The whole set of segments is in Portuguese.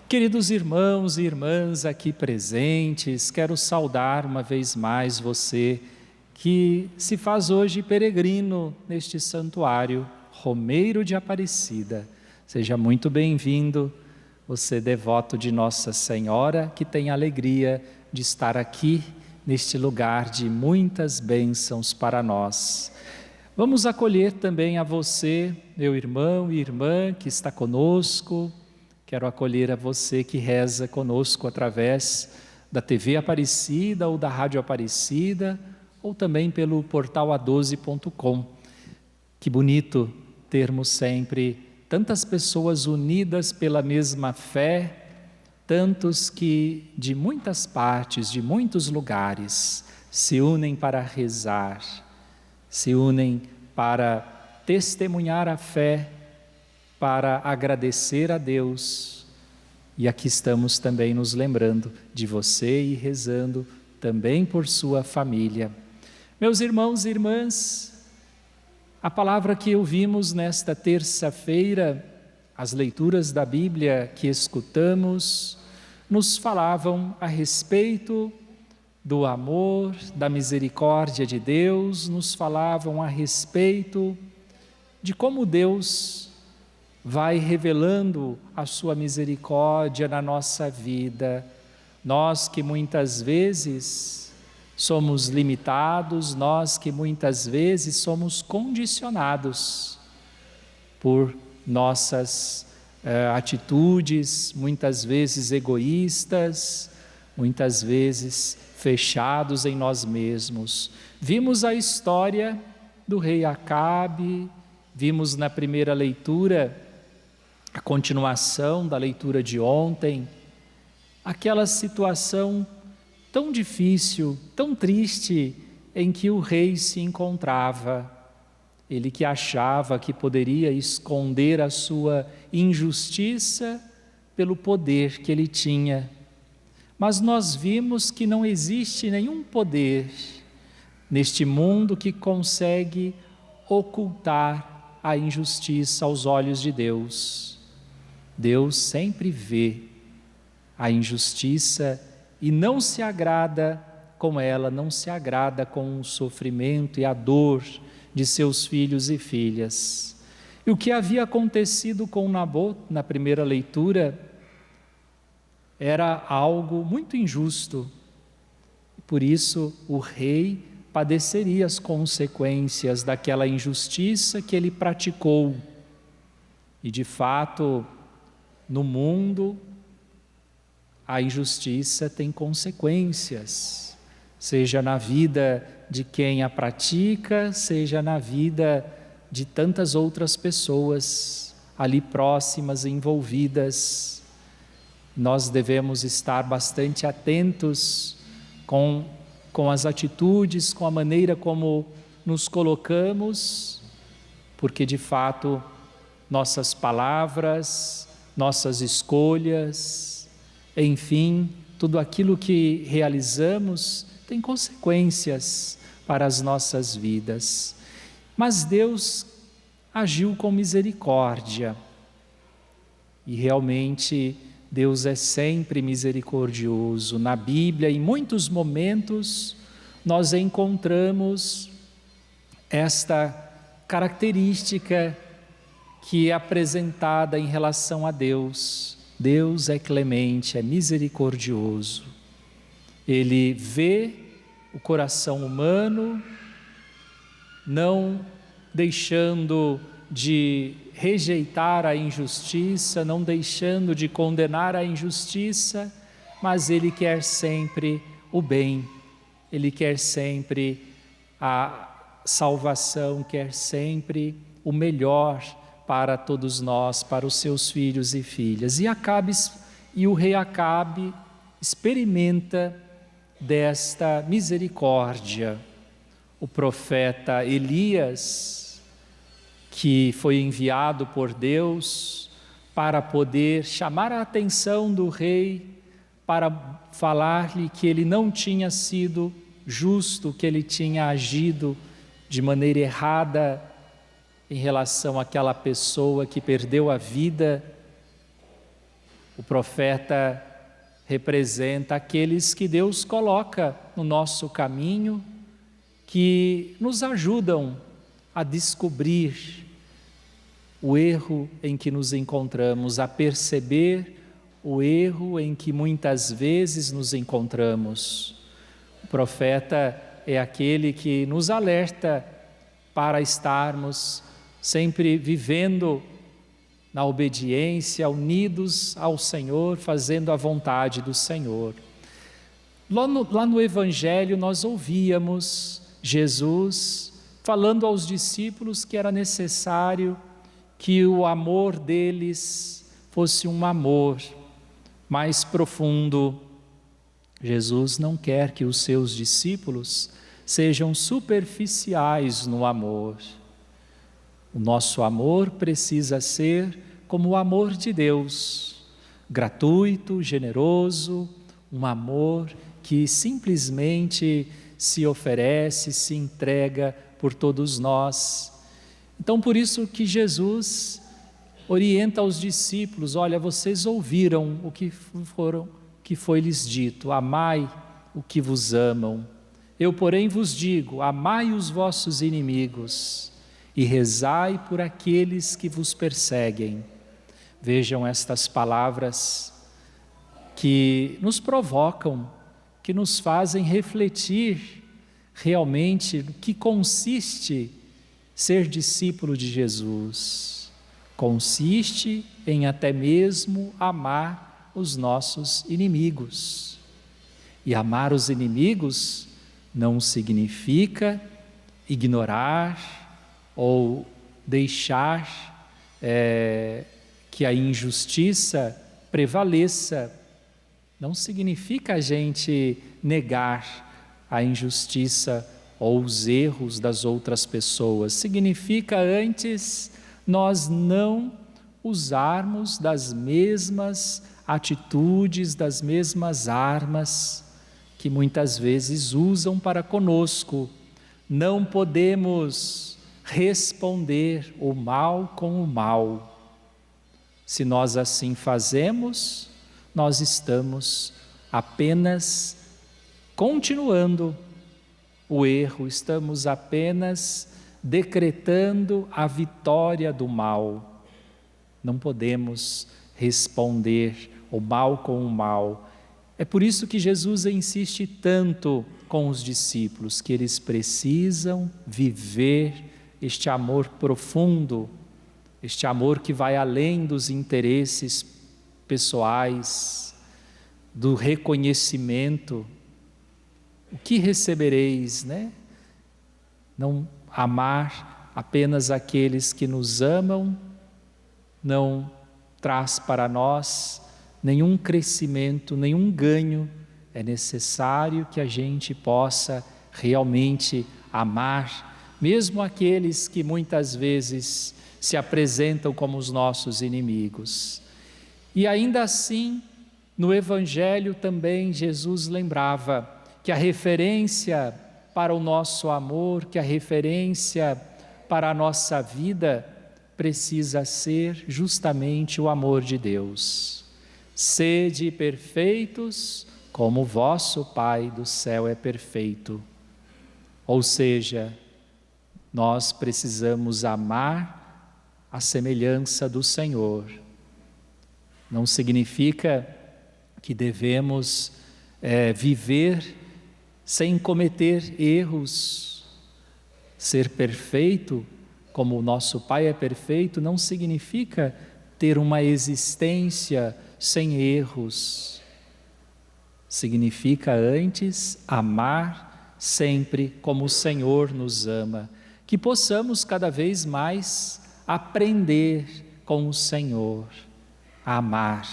Queridos irmãos e irmãs aqui presentes, quero saudar uma vez mais você que se faz hoje peregrino neste santuário, Romeiro de Aparecida. Seja muito bem-vindo, você devoto de Nossa Senhora, que tem a alegria de estar aqui neste lugar de muitas bênçãos para nós. Vamos acolher também a você, meu irmão e irmã que está conosco. Quero acolher a você que reza conosco através da TV Aparecida ou da Rádio Aparecida, ou também pelo portal a12.com. Que bonito termos sempre tantas pessoas unidas pela mesma fé, tantos que de muitas partes, de muitos lugares, se unem para rezar, se unem para testemunhar a fé, para agradecer a Deus. E aqui estamos também nos lembrando de você e rezando também por sua família. Meus irmãos e irmãs, a palavra que ouvimos nesta terça-feira, as leituras da Bíblia que escutamos, nos falavam a respeito do amor, da misericórdia de Deus, nos falavam a respeito de como Deus vai revelando a sua misericórdia na nossa vida. Nós que muitas vezes somos limitados, nós que muitas vezes somos condicionados por nossas atitudes, muitas vezes egoístas, muitas vezes fechados em nós mesmos. Vimos a história do rei Acabe, vimos na primeira leitura a continuação da leitura de ontem, aquela situação tão difícil, tão triste, em que o rei se encontrava. Ele que achava que poderia esconder a sua injustiça pelo poder que ele tinha. Mas nós vimos que não existe nenhum poder neste mundo que consegue ocultar a injustiça aos olhos de Deus. Deus sempre vê a injustiça e não se agrada com ela, não se agrada com o sofrimento e a dor de seus filhos e filhas. E o que havia acontecido com Nabot na primeira leitura era algo muito injusto. Por isso o rei padeceria as consequências daquela injustiça que ele praticou. E de fato, no mundo, a injustiça tem consequências, seja na vida de quem a pratica, seja na vida de tantas outras pessoas ali próximas, envolvidas. Nós devemos estar bastante atentos com as atitudes, com a maneira como nos colocamos, porque de fato nossas palavras, nossas escolhas, enfim, tudo aquilo que realizamos tem consequências para as nossas vidas. Mas Deus agiu com misericórdia. E realmente Deus é sempre misericordioso. Na Bíblia, em muitos momentos, nós encontramos esta característica que é apresentada em relação a Deus. Deus é clemente, é misericordioso. Ele vê o coração humano, não deixando de rejeitar a injustiça, não deixando de condenar a injustiça, mas Ele quer sempre o bem, Ele quer sempre a salvação, quer sempre o melhor para todos nós, para os seus filhos e filhas. E o rei Acabe experimenta desta misericórdia. O profeta Elias, que foi enviado por Deus para poder chamar a atenção do rei, para falar-lhe que ele não tinha sido justo, que ele tinha agido de maneira errada em relação àquela pessoa que perdeu a vida O profeta representa aqueles que Deus coloca no nosso caminho, que nos ajudam a descobrir o erro em que nos encontramos, a perceber o erro em que muitas vezes nos encontramos. O profeta é aquele que nos alerta para estarmos sempre vivendo na obediência, unidos ao Senhor, fazendo a vontade do Senhor. Lá no Evangelho nós ouvíamos Jesus falando aos discípulos que era necessário que o amor deles fosse um amor mais profundo. Jesus não quer que os seus discípulos sejam superficiais no amor. O nosso amor precisa ser como o amor de Deus, gratuito, generoso, um amor que simplesmente se oferece, se entrega por todos nós. Então, por isso que Jesus orienta aos discípulos: olha, vocês ouviram o que foi lhes dito, amai o que vos amam. Eu, porém, vos digo, amai os vossos inimigos e rezai por aqueles que vos perseguem. Vejam estas palavras que nos provocam, que nos fazem refletir realmente no que consiste ser discípulo de Jesus. Consiste em até mesmo amar os nossos inimigos. E amar os inimigos não significa ignorar ou deixar que a injustiça prevaleça. Não significa a gente negar a injustiça ou os erros das outras pessoas. Significa antes nós não usarmos das mesmas atitudes, das mesmas armas que muitas vezes usam para conosco. Não podemos responder o mal com o mal. Se nós assim fazemos, nós estamos apenas continuando o erro, estamos apenas decretando a vitória do mal. Não podemos responder o mal com o mal. É por isso que Jesus insiste tanto com os discípulos, que eles precisam viver este amor profundo, este amor que vai além dos interesses pessoais, do reconhecimento. O que recebereis, né? Não amar apenas aqueles que nos amam não traz para nós nenhum crescimento, nenhum ganho. É necessário que a gente possa realmente amar, mesmo aqueles que muitas vezes se apresentam como os nossos inimigos. E ainda assim, no Evangelho também Jesus lembrava que a referência para o nosso amor, que a referência para a nossa vida precisa ser justamente o amor de Deus. Sede perfeitos, como o vosso Pai do céu é perfeito. Ou seja, nós precisamos amar a semelhança do Senhor. Não significa que devemos viver sem cometer erros. Ser perfeito, como o nosso Pai é perfeito, não significa ter uma existência sem erros. Significa antes amar sempre como o Senhor nos ama. Que possamos cada vez mais aprender com o Senhor a amar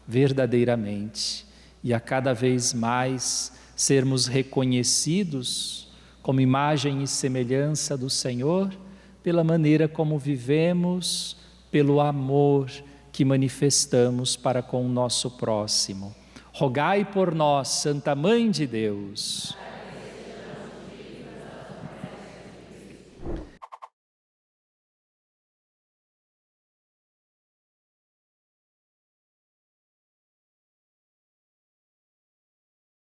verdadeiramente e a cada vez mais sermos reconhecidos como imagem e semelhança do Senhor pela maneira como vivemos, pelo amor que manifestamos para com o nosso próximo. Rogai por nós, Santa Mãe de Deus.